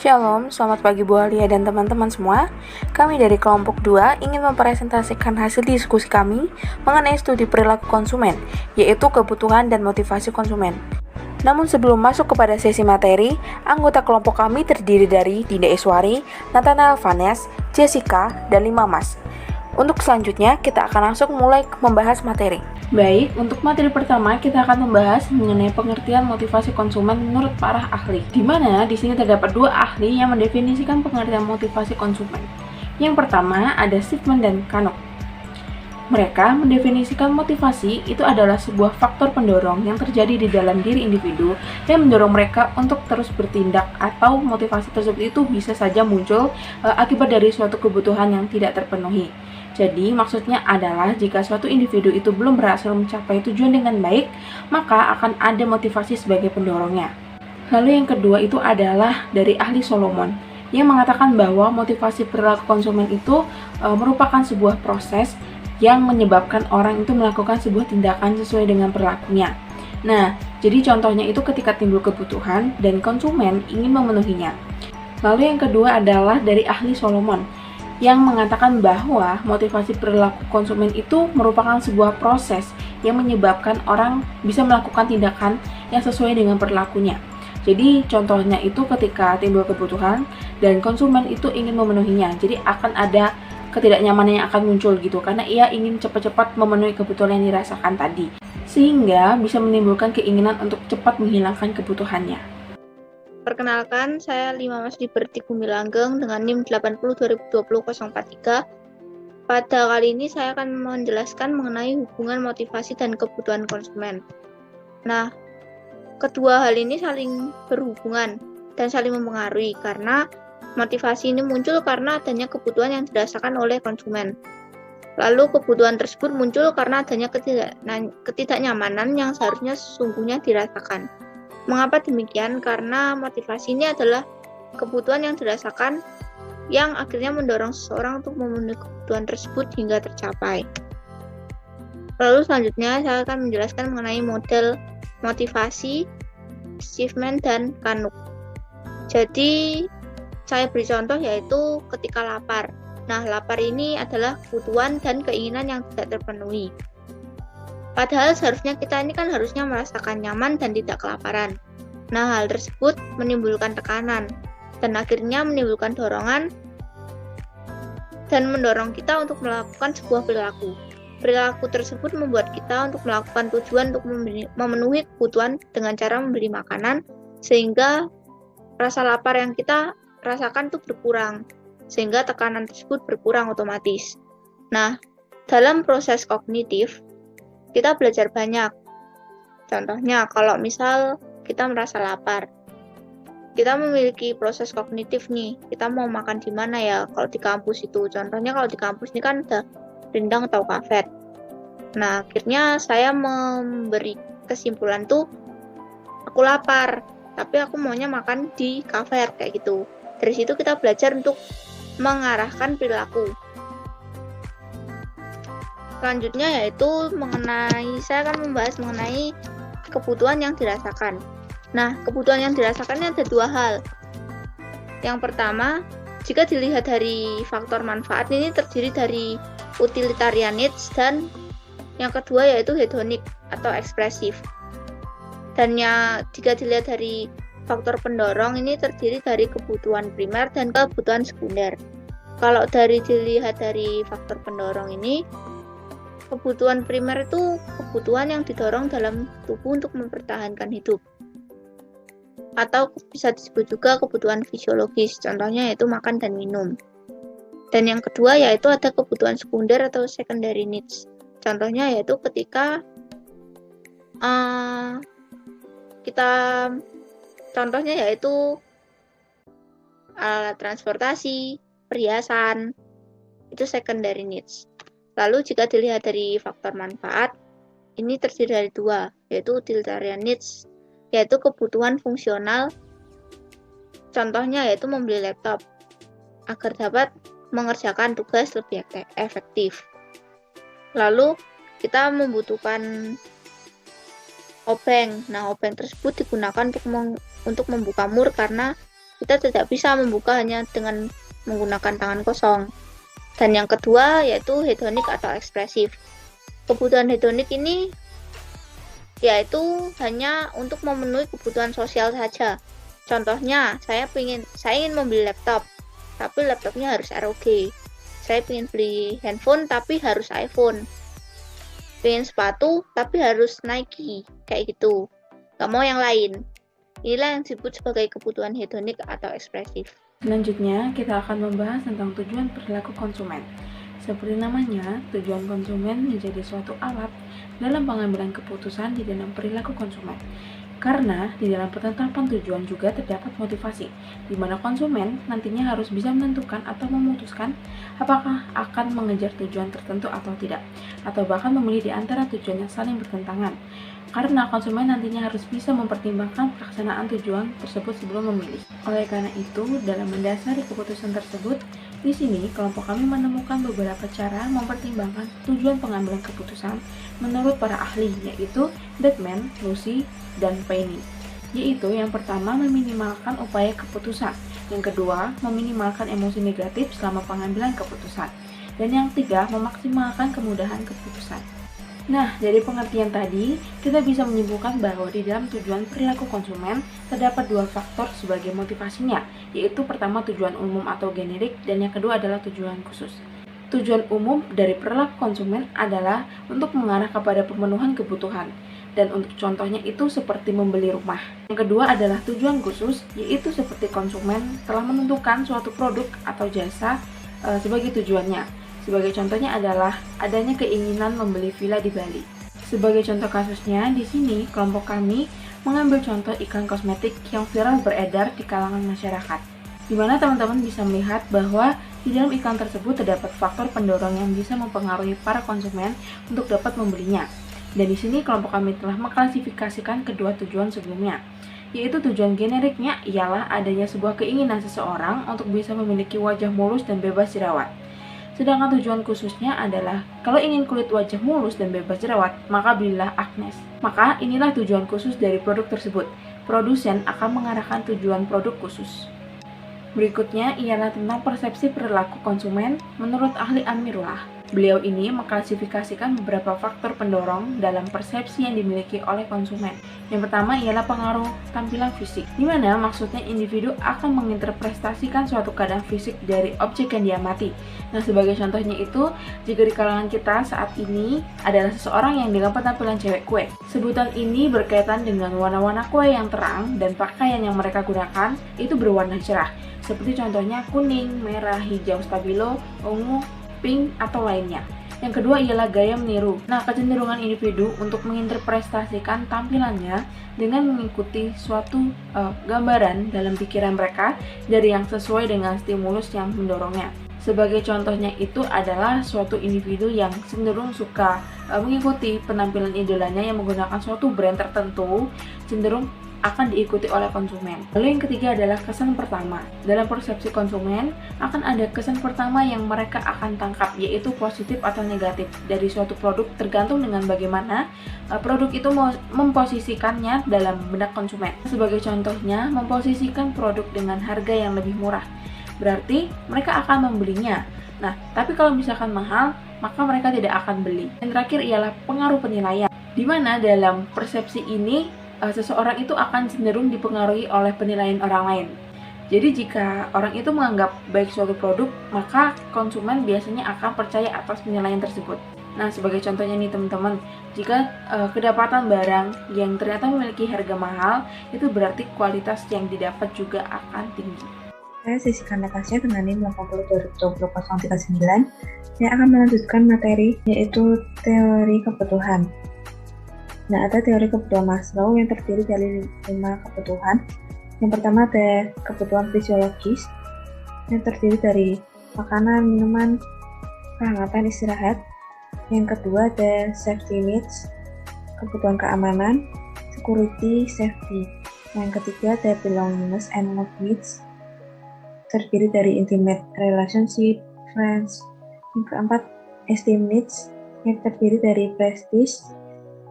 Shalom, selamat pagi Bu Alia dan teman-teman semua. Kami dari kelompok 2 ingin mempresentasikan hasil diskusi kami mengenai studi perilaku konsumen, yaitu kebutuhan dan motivasi konsumen. Namun sebelum masuk kepada sesi materi, anggota kelompok kami terdiri dari Dinda Iswari, Nathanael Vanes, Jessica, dan 5 Mas. Untuk selanjutnya, kita akan langsung mulai membahas materi. Baik, untuk materi pertama kita akan membahas mengenai pengertian motivasi konsumen menurut para ahli. Di mana di sini terdapat dua ahli yang mendefinisikan pengertian motivasi konsumen. Yang pertama ada Shipman dan Kano. Mereka mendefinisikan motivasi itu adalah sebuah faktor pendorong yang terjadi di dalam diri individu dan mendorong mereka untuk terus bertindak, atau motivasi tersebut itu bisa saja muncul akibat dari suatu kebutuhan yang tidak terpenuhi. Jadi maksudnya adalah jika suatu individu itu belum berhasil mencapai tujuan dengan baik, maka akan ada motivasi sebagai pendorongnya. Lalu yang kedua itu adalah dari ahli Solomon yang mengatakan bahwa motivasi perilaku konsumen itu merupakan sebuah proses yang menyebabkan orang itu melakukan sebuah tindakan sesuai dengan perilakunya. Nah, jadi contohnya itu ketika timbul kebutuhan dan konsumen ingin memenuhinya. Lalu yang kedua adalah dari ahli Solomon yang mengatakan bahwa motivasi perilaku konsumen itu merupakan sebuah proses yang menyebabkan orang bisa melakukan tindakan yang sesuai dengan perilakunya. Jadi contohnya itu ketika timbul kebutuhan dan konsumen itu ingin memenuhinya, jadi akan ada ketidaknyamanan yang akan muncul gitu, karena ia ingin cepat-cepat memenuhi kebutuhan yang dirasakan tadi, sehingga bisa menimbulkan keinginan untuk cepat menghilangkan kebutuhannya. Perkenalkan, saya 5 Mas Liberty Gumilanggeng dengan NIM 80202043. Pada kali ini saya akan menjelaskan mengenai hubungan motivasi dan kebutuhan konsumen. Nah, kedua hal ini saling berhubungan dan saling mempengaruhi karena motivasi ini muncul karena adanya kebutuhan yang dirasakan oleh konsumen. Lalu kebutuhan tersebut muncul karena adanya ketidaknyamanan yang seharusnya sesungguhnya dirasakan. Mengapa demikian? Karena motivasi ini adalah kebutuhan yang dirasakan yang akhirnya mendorong seseorang untuk memenuhi kebutuhan tersebut hingga tercapai. Lalu selanjutnya saya akan menjelaskan mengenai model motivasi, Shipman, dan Kano. Jadi saya beri contoh yaitu ketika lapar. Nah, lapar ini adalah kebutuhan dan keinginan yang tidak terpenuhi. Padahal seharusnya kita ini kan harusnya merasakan nyaman dan tidak kelaparan. Nah, hal tersebut menimbulkan tekanan dan akhirnya menimbulkan dorongan dan mendorong kita untuk melakukan sebuah perilaku. Perilaku tersebut membuat kita untuk melakukan tujuan untuk memenuhi kebutuhan dengan cara membeli makanan, sehingga rasa lapar yang kita rasakan itu berkurang, sehingga tekanan tersebut berkurang otomatis. Nah, dalam proses kognitif kita belajar banyak. Contohnya, kalau misal kita merasa lapar, kita memiliki proses kognitif nih. Kita mau makan di mana ya? Kalau di kampus itu, contohnya kalau di kampus ini kan ada rindang atau kafet. Nah, akhirnya saya memberi kesimpulan tuh, aku lapar, tapi aku maunya makan di kafet kayak gitu. Dari situ kita belajar untuk mengarahkan perilaku. Selanjutnya yaitu saya akan membahas mengenai kebutuhan yang dirasakan. Nah, kebutuhan yang dirasakan ini ada dua hal. Yang pertama, jika dilihat dari faktor manfaat, ini terdiri dari utilitarian needs, dan yang kedua yaitu hedonic atau ekspresif. Dan jika dilihat dari faktor pendorong, ini terdiri dari kebutuhan primer dan kebutuhan sekunder. Kalau dilihat dari faktor pendorong ini, kebutuhan primer itu kebutuhan yang didorong dalam tubuh untuk mempertahankan hidup, atau bisa disebut juga kebutuhan fisiologis, contohnya yaitu makan dan minum. Dan yang kedua yaitu ada kebutuhan sekunder atau secondary needs, contohnya yaitu ketika contohnya yaitu alat transportasi, perhiasan, itu secondary needs. Lalu jika dilihat dari faktor manfaat, ini terdiri dari dua, yaitu utilitarian needs, yaitu kebutuhan fungsional, contohnya yaitu membeli laptop, agar dapat mengerjakan tugas lebih efektif. Lalu kita membutuhkan obeng. Nah, obeng tersebut digunakan untuk membuka mur karena Kita tidak bisa membuka hanya dengan menggunakan tangan kosong. Dan yang kedua yaitu hedonik atau ekspresif. Kebutuhan hedonik ini yaitu hanya untuk memenuhi kebutuhan sosial saja. Contohnya, saya ingin membeli laptop, tapi laptopnya harus ROG. Saya ingin beli handphone, tapi harus iPhone. Pengen sepatu, tapi harus Nike, kayak gitu. Gak mau yang lain. Inilah yang disebut sebagai kebutuhan hedonik atau ekspresif. Selanjutnya, kita akan membahas tentang tujuan perilaku konsumen. Seperti namanya, tujuan konsumen menjadi suatu alat dalam pengambilan keputusan di dalam perilaku konsumen. Karena di dalam penetapan tujuan juga terdapat motivasi, di mana konsumen nantinya harus bisa menentukan atau memutuskan apakah akan mengejar tujuan tertentu atau tidak, atau bahkan memilih di antara tujuan yang saling bertentangan. Karena konsumen nantinya harus bisa mempertimbangkan pelaksanaan tujuan tersebut sebelum memilih. Oleh karena itu, dalam mendasari keputusan tersebut, di sini kelompok kami menemukan beberapa cara mempertimbangkan tujuan pengambilan keputusan menurut para ahli, yaitu Beckman, Lucy, dan Penny. Yaitu yang pertama meminimalkan upaya keputusan, yang kedua meminimalkan emosi negatif selama pengambilan keputusan, dan yang ketiga memaksimalkan kemudahan keputusan. Nah, dari pengertian tadi, kita bisa menyimpulkan bahwa di dalam tujuan perilaku konsumen terdapat dua faktor sebagai motivasinya, yaitu pertama tujuan umum atau generik, dan yang kedua adalah tujuan khusus. Tujuan umum dari perilaku konsumen adalah untuk mengarah kepada pemenuhan kebutuhan, dan untuk contohnya itu seperti membeli rumah. Yang kedua adalah tujuan khusus, yaitu seperti konsumen telah menentukan suatu produk atau jasa sebagai tujuannya. Sebagai contohnya adalah adanya keinginan membeli villa di Bali. Sebagai contoh kasusnya, di sini kelompok kami mengambil contoh iklan kosmetik yang viral beredar di kalangan masyarakat, di mana teman-teman bisa melihat bahwa di dalam iklan tersebut terdapat faktor pendorong yang bisa mempengaruhi para konsumen untuk dapat membelinya. Dan di sini kelompok kami telah mengklasifikasikan kedua tujuan sebelumnya, yaitu tujuan generiknya ialah adanya sebuah keinginan seseorang untuk bisa memiliki wajah mulus dan bebas jerawat. Sedangkan tujuan khususnya adalah, kalau ingin kulit wajah mulus dan bebas jerawat, maka belilah Agnes. Maka inilah tujuan khusus dari produk tersebut. Produsen akan mengarahkan tujuan produk khusus. Berikutnya ialah tentang persepsi perilaku konsumen menurut ahli Amirullah. Beliau ini mengklasifikasikan beberapa faktor pendorong dalam persepsi yang dimiliki oleh konsumen. Yang pertama ialah pengaruh tampilan fisik, di mana maksudnya individu akan menginterpretasikan suatu keadaan fisik dari objek yang diamati. Nah, sebagai contohnya itu, jika di kalangan kita saat ini adalah seseorang yang dengan penampilan cewek kue. Sebutan ini berkaitan dengan warna-warna kue yang terang dan pakaian yang mereka gunakan itu berwarna cerah. Seperti contohnya kuning, merah, hijau, stabilo, ungu, pink, atau lainnya. Yang kedua ialah gaya meniru. Nah, kecenderungan individu untuk menginterpretasikan tampilannya dengan mengikuti suatu gambaran dalam pikiran mereka dari yang sesuai dengan stimulus yang mendorongnya. Sebagai contohnya itu adalah suatu individu yang cenderung suka mengikuti penampilan idolanya yang menggunakan suatu brand tertentu, cenderung akan diikuti oleh konsumen. Lalu yang ketiga adalah kesan pertama. Dalam persepsi konsumen, akan ada kesan pertama yang mereka akan tangkap, yaitu positif atau negatif dari suatu produk tergantung dengan bagaimana produk itu memposisikannya dalam benak konsumen. Sebagai contohnya, memposisikan produk dengan harga yang lebih murah, berarti mereka akan membelinya. Nah, tapi kalau misalkan mahal, maka mereka tidak akan beli. Yang terakhir ialah pengaruh penilaian, di mana dalam persepsi ini seseorang itu akan cenderung dipengaruhi oleh penilaian orang lain. Jadi jika orang itu menganggap baik suatu produk, maka konsumen biasanya akan percaya atas penilaian tersebut. Nah, sebagai contohnya nih teman-teman, jika kedapatan barang yang ternyata memiliki harga mahal, itu berarti kualitas yang didapat juga akan tinggi. Saya Siska Natasha dengan NIM 80200039. Saya akan melanjutkan materi yaitu teori kebutuhan. Nah, ada teori kebutuhan Maslow yang terdiri dari 5 kebutuhan. Yang pertama ada kebutuhan fisiologis yang terdiri dari makanan, minuman, kehangatan, istirahat. Yang kedua ada safety needs, kebutuhan keamanan, security, safety. Yang ketiga ada belongingness and love needs, terdiri dari intimate relationship, friends. Yang keempat esteem needs yang terdiri dari prestige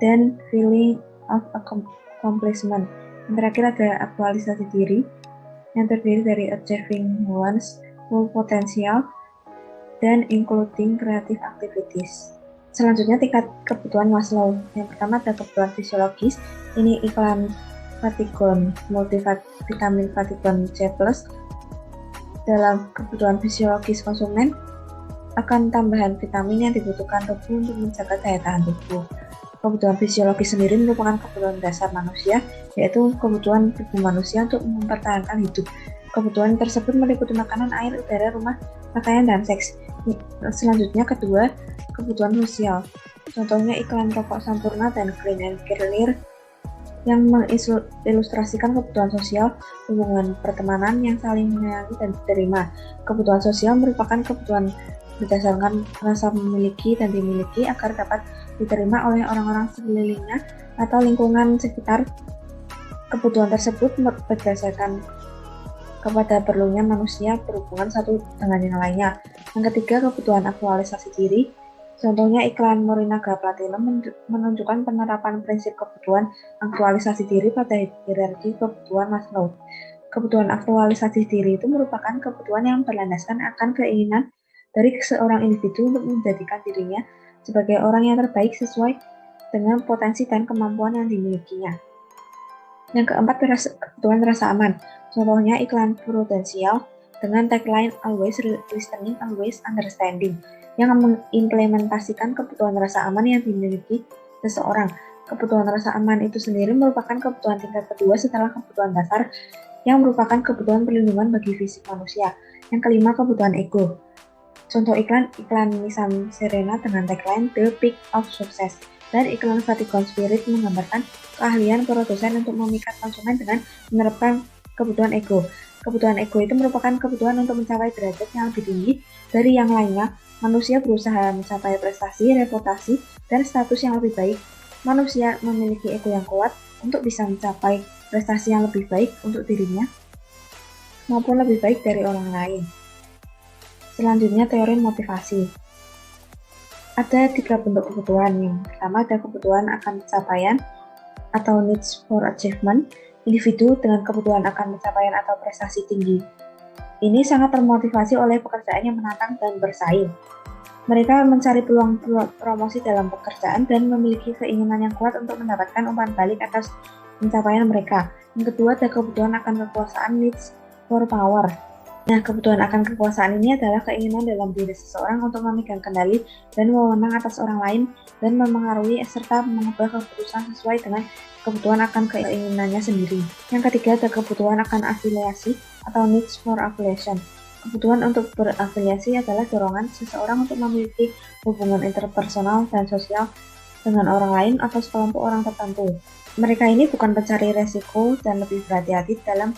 dan feeling of accomplishment. Yang terakhir ada aktualisasi diri yang terdiri dari achieving one's full potential dan including creative activities. Selanjutnya tingkat kebutuhan Maslow. Yang pertama ada kebutuhan fisiologis. Ini iklan Vatigon multivitamin Vatigon C+. Dalam kebutuhan fisiologis konsumen akan tambahan vitamin yang dibutuhkan tubuh untuk menjaga daya tahan tubuh. Kebutuhan fisiologis sendiri merupakan kebutuhan dasar manusia, yaitu kebutuhan tubuh manusia untuk mempertahankan hidup. Kebutuhan tersebut meliputi makanan, air, udara, rumah, pakaian, dan seks. Selanjutnya kedua, kebutuhan sosial. Contohnya iklan rokok Sampurna dan Clean and Clear yang mengilustrasikan kebutuhan sosial, hubungan pertemanan yang saling menyayangi dan diterima. Kebutuhan sosial merupakan kebutuhan berdasarkan rasa memiliki dan dimiliki agar dapat diterima oleh orang-orang sekelilingnya atau lingkungan sekitar. Kebutuhan tersebut berdasarkan kepada perlunya manusia berhubungan satu dengan yang lainnya. Yang ketiga, kebutuhan aktualisasi diri. Contohnya iklan Morinaga Platinum menunjukkan penerapan prinsip kebutuhan aktualisasi diri pada hierarki kebutuhan Maslow. Kebutuhan aktualisasi diri itu merupakan kebutuhan yang berlandaskan akan keinginan dari seorang individu untuk menjadikan dirinya sebagai orang yang terbaik sesuai dengan potensi dan kemampuan yang dimilikinya. Yang keempat, kebutuhan rasa aman. Contohnya iklan Prudential dengan tagline Always Listening, Always Understanding yang mengimplementasikan kebutuhan rasa aman yang dimiliki seseorang. Kebutuhan rasa aman itu sendiri merupakan kebutuhan tingkat kedua setelah kebutuhan dasar yang merupakan kebutuhan perlindungan bagi fisik manusia. Yang kelima, kebutuhan ego. Contoh iklan Nissan Serena dengan tagline The Peak of Success dan iklan Vatigon Spirit menggambarkan keahlian produsen untuk memikat konsumen dengan menerapkan kebutuhan ego. Kebutuhan ego itu merupakan kebutuhan untuk mencapai derajat yang lebih tinggi dari yang lainnya. Manusia berusaha mencapai prestasi, reputasi, dan status yang lebih baik. Manusia memiliki ego yang kuat untuk bisa mencapai prestasi yang lebih baik untuk dirinya maupun lebih baik dari orang lain. Selanjutnya, teori motivasi. Ada 3 bentuk kebutuhan. Yang pertama ada kebutuhan akan pencapaian atau needs for achievement. Individu dengan kebutuhan akan pencapaian atau prestasi tinggi ini sangat termotivasi oleh pekerjaan yang menantang dan bersaing. Mereka mencari peluang promosi dalam pekerjaan dan memiliki keinginan yang kuat untuk mendapatkan umpan balik atas pencapaian mereka. Yang kedua ada kebutuhan akan kekuasaan, needs for power. Nah, kebutuhan akan kekuasaan ini adalah keinginan dalam diri seseorang untuk memegang kendali dan wewenang atas orang lain dan memengaruhi serta mengubah keputusan sesuai dengan kebutuhan akan keinginannya sendiri. Yang ketiga ada kebutuhan akan afiliasi atau needs for affiliation. Kebutuhan untuk berafiliasi adalah dorongan seseorang untuk memiliki hubungan interpersonal dan sosial dengan orang lain atau sekelompok orang tertentu. Mereka ini bukan pencari resiko dan lebih berhati-hati dalam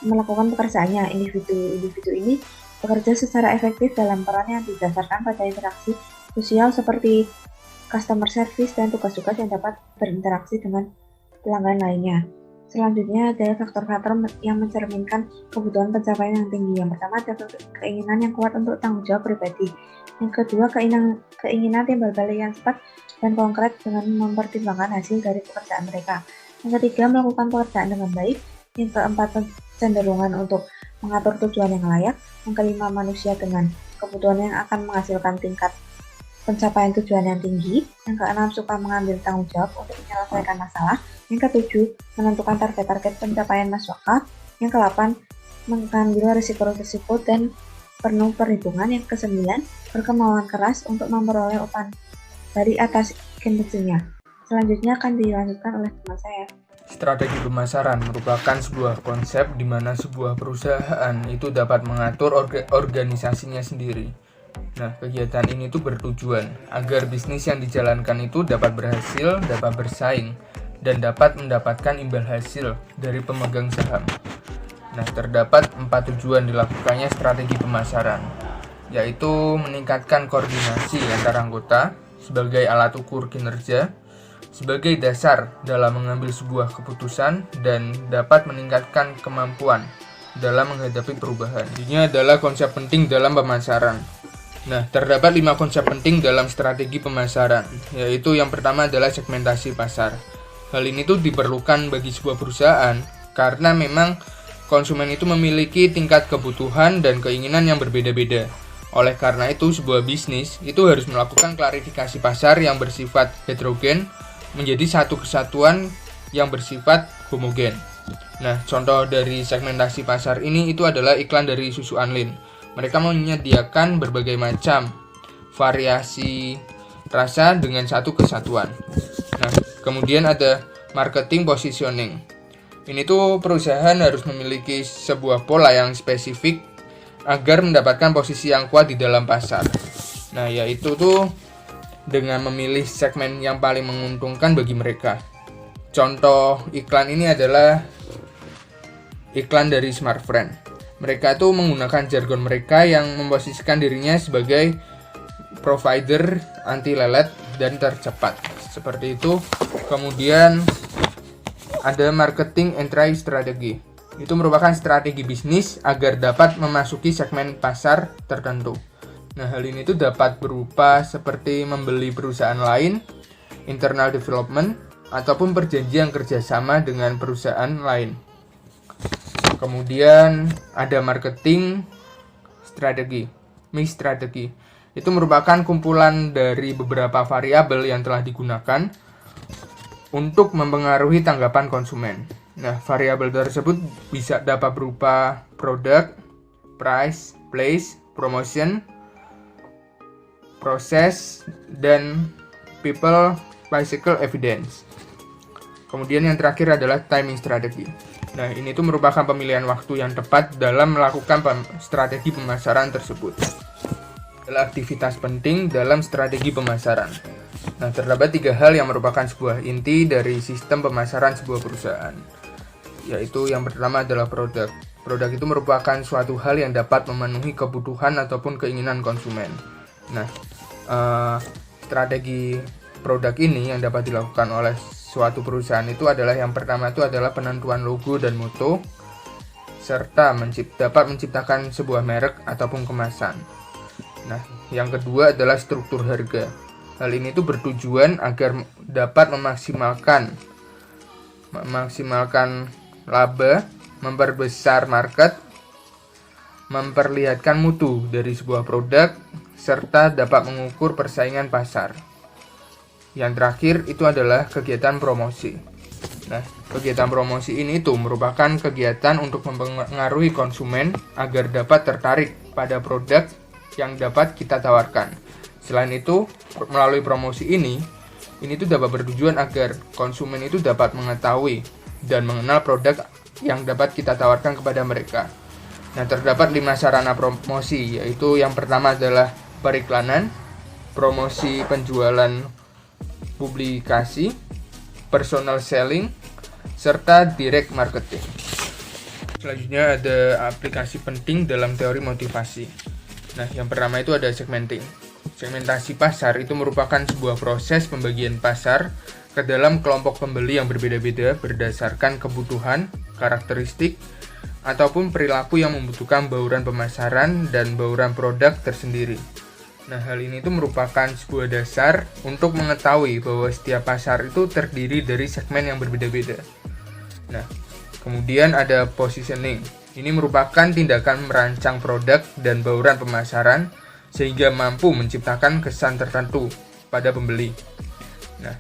melakukan pekerjaannya. Individu ini bekerja secara efektif dalam peran yang didasarkan pada interaksi sosial seperti customer service dan tugas-tugas yang dapat berinteraksi dengan pelanggan lainnya. Selanjutnya adalah faktor-faktor yang mencerminkan kebutuhan pencapaian yang tinggi. Yang pertama ada keinginan yang kuat untuk tanggung jawab pribadi. Yang kedua keinginan timbal balik yang cepat dan konkret dengan mempertimbangkan hasil dari pekerjaan mereka. Yang ketiga melakukan pekerjaan dengan baik. Yang keempat kecenderungan untuk mengatur tujuan yang layak. Yang kelima manusia dengan kebutuhan yang akan menghasilkan tingkat pencapaian tujuan yang tinggi. Yang keenam suka mengambil tanggung jawab untuk menyelesaikan masalah. Yang ketujuh menentukan target-target pencapaian masuk akal. Yang kedelapan mengambil risiko-risiko dan penuh perhitungan. Yang kesembilan berkemauan keras untuk memperoleh umpan dari atas kinerjanya. Selanjutnya akan dilanjutkan oleh teman saya. Strategi pemasaran merupakan sebuah konsep di mana sebuah perusahaan itu dapat mengatur organisasinya sendiri. Nah, kegiatan ini tuh bertujuan agar bisnis yang dijalankan itu dapat berhasil, dapat bersaing, dan dapat mendapatkan imbal hasil dari pemegang saham. Nah, terdapat 4 tujuan dilakukannya strategi pemasaran, yaitu meningkatkan koordinasi antara anggota sebagai alat ukur kinerja, sebagai dasar dalam mengambil sebuah keputusan, dan dapat meningkatkan kemampuan dalam menghadapi perubahan. Ini adalah konsep penting dalam pemasaran. Nah, terdapat 5 konsep penting dalam strategi pemasaran, yaitu yang pertama adalah segmentasi pasar. Hal ini tuh diperlukan bagi sebuah perusahaan karena memang konsumen itu memiliki tingkat kebutuhan dan keinginan yang berbeda-beda. Oleh karena itu, sebuah bisnis itu harus melakukan klarifikasi pasar yang bersifat heterogen menjadi satu kesatuan yang bersifat homogen. Nah, contoh dari segmentasi pasar ini itu adalah iklan dari susu Anlin. Mereka menyediakan berbagai macam variasi rasa dengan satu kesatuan. Nah, kemudian ada marketing positioning. Ini tuh perusahaan harus memiliki sebuah pola yang spesifik agar mendapatkan posisi yang kuat di dalam pasar. Nah, yaitu tuh dengan memilih segmen yang paling menguntungkan bagi mereka. Contoh iklan ini adalah iklan dari Smartfren. Mereka tuh menggunakan jargon mereka yang memposisikan dirinya sebagai provider anti lelet dan tercepat. Seperti itu. Kemudian ada marketing entry strategi. Itu merupakan strategi bisnis agar dapat memasuki segmen pasar tertentu. Nah, hal ini tuh dapat berupa seperti membeli perusahaan lain, internal development, ataupun perjanjian kerjasama dengan perusahaan lain. Kemudian ada marketing strategi, mix strategi. Itu merupakan kumpulan dari beberapa variabel yang telah digunakan untuk mempengaruhi tanggapan konsumen. Nah, variabel tersebut bisa dapat berupa produk, price, place, promotion, proses, dan people psychological evidence. Kemudian yang terakhir adalah timing strategy. Nah, ini tuh merupakan pemilihan waktu yang tepat dalam melakukan strategi pemasaran tersebut. Adalah aktivitas penting dalam strategi pemasaran. Nah, terdapat 3 hal yang merupakan sebuah inti dari sistem pemasaran sebuah perusahaan. Yaitu yang pertama adalah produk. Produk itu merupakan suatu hal yang dapat memenuhi kebutuhan ataupun keinginan konsumen. Nah, strategi produk ini yang dapat dilakukan oleh suatu perusahaan itu adalah yang pertama itu adalah penentuan logo dan moto, serta dapat menciptakan sebuah merek ataupun kemasan. Nah, yang kedua adalah struktur harga. Hal ini tuh bertujuan agar dapat memaksimalkan laba, memperbesar market, memperlihatkan mutu dari sebuah produk, serta dapat mengukur persaingan pasar. Yang terakhir itu adalah kegiatan promosi. Nah, kegiatan promosi ini tuh merupakan kegiatan untuk mempengaruhi konsumen agar dapat tertarik pada produk yang dapat kita tawarkan. Selain itu, melalui promosi ini tuh dapat bertujuan agar konsumen itu dapat mengetahui dan mengenal produk yang dapat kita tawarkan kepada mereka. Nah, terdapat 5 sarana promosi, yaitu yang pertama adalah periklanan, promosi penjualan publikasi, personal selling, serta direct marketing. Selanjutnya ada aplikasi penting dalam teori motivasi. Nah, yang pertama itu ada segmenting. Segmentasi pasar itu merupakan sebuah proses pembagian pasar ke dalam kelompok pembeli yang berbeda-beda berdasarkan kebutuhan, karakteristik, ataupun perilaku yang membutuhkan bauran pemasaran dan bauran produk tersendiri. Nah, hal ini itu merupakan sebuah dasar untuk mengetahui bahwa setiap pasar itu terdiri dari segmen yang berbeda-beda. Nah, kemudian ada positioning. Ini merupakan tindakan merancang produk dan bauran pemasaran sehingga mampu menciptakan kesan tertentu pada pembeli. Nah,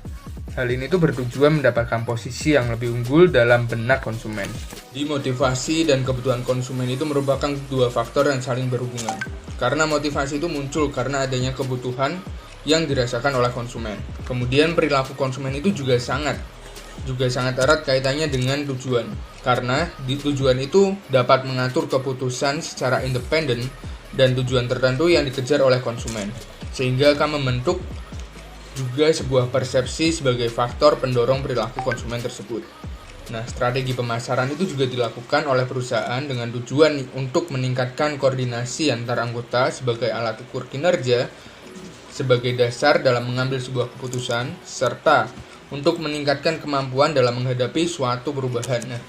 hal ini tuh bertujuan mendapatkan posisi yang lebih unggul dalam benak konsumen. Di motivasi dan kebutuhan konsumen itu merupakan 2 faktor yang saling berhubungan. Karena motivasi itu muncul karena adanya kebutuhan yang dirasakan oleh konsumen. Kemudian perilaku konsumen itu juga sangat erat kaitannya dengan tujuan. Karena tujuan itu dapat mengatur keputusan secara independen dan tujuan tertentu yang dikejar oleh konsumen, sehingga akan membentuk juga sebuah persepsi sebagai faktor pendorong perilaku konsumen tersebut. Nah, strategi pemasaran itu juga dilakukan oleh perusahaan dengan tujuan untuk meningkatkan koordinasi antar anggota sebagai alat ukur kinerja, sebagai dasar dalam mengambil sebuah keputusan, serta untuk meningkatkan kemampuan dalam menghadapi suatu perubahan. Nah,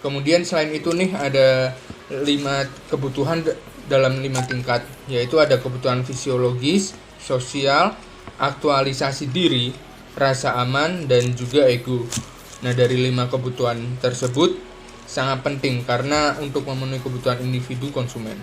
kemudian selain itu nih ada 5 kebutuhan dalam 5 tingkat, yaitu ada kebutuhan fisiologis, sosial, aktualisasi diri, rasa aman, dan juga ego. Nah, dari 5 kebutuhan tersebut, sangat penting karena untuk memenuhi kebutuhan individu konsumen.